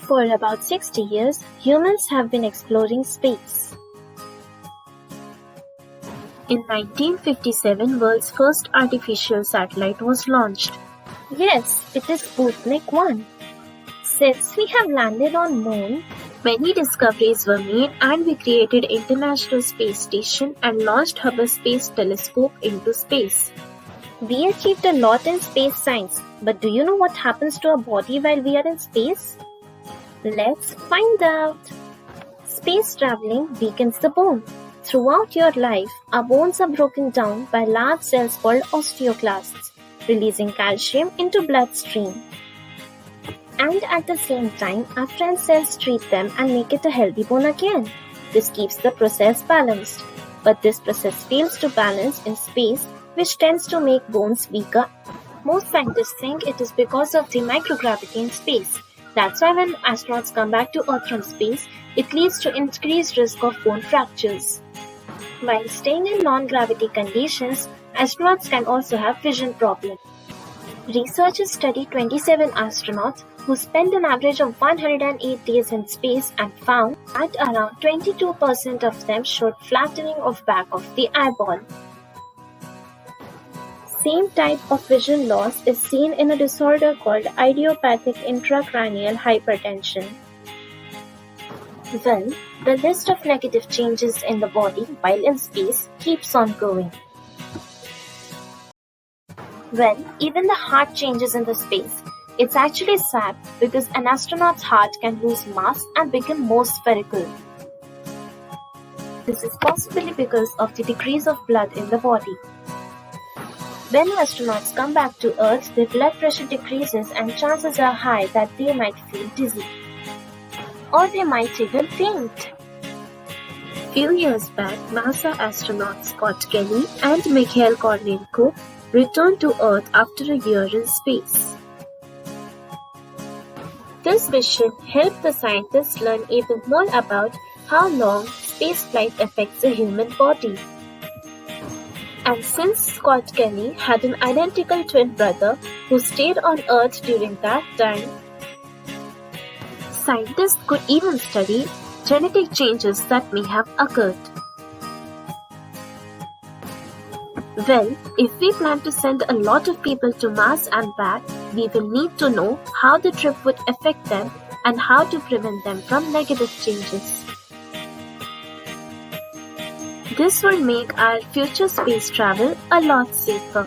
For about 60 years, humans have been exploring space. In 1957, world's first artificial satellite was launched. Yes, it is Sputnik 1. Since we have landed on Moon, many discoveries were made and we created International Space Station and launched Hubble Space Telescope into space. We achieved a lot in space science, but do you know what happens to our body while we are in space? Let's find out. Space traveling weakens the bone. Throughout your life, our bones are broken down by large cells called osteoclasts, releasing calcium into bloodstream. And at the same time, our friend cells treat them and make it a healthy bone again. This keeps the process balanced. But this process fails to balance in space, which tends to make bones weaker. Most scientists think it is because of the microgravity in space. That's why when astronauts come back to Earth from space, it leads to increased risk of bone fractures. While staying in non-gravity conditions, astronauts can also have vision problems. Researchers studied 27 astronauts who spent an average of 108 days in space and found that around 22% of them showed flattening of back of the eyeball. Same type of vision loss is seen in a disorder called idiopathic intracranial hypertension. Well, the list of negative changes in the body while in space keeps on going. Well, even the heart changes in the space. It's actually sad because an astronaut's heart can lose mass and become more spherical. This is possibly because of the decrease of blood in the body. When astronauts come back to Earth, their blood pressure decreases and chances are high that they might feel dizzy. Or they might even faint. Few years back, NASA astronauts Scott Kelly and Mikhail Kornienko returned to Earth after a year in space. This mission helped the scientists learn even more about how long spaceflight affects the human body. And since Scott Kelly had an identical twin brother who stayed on Earth during that time, scientists could even study genetic changes that may have occurred. Well, if we plan to send a lot of people to Mars and back, we will need to know how the trip would affect them and how to prevent them from negative changes. This will make our future space travel a lot safer.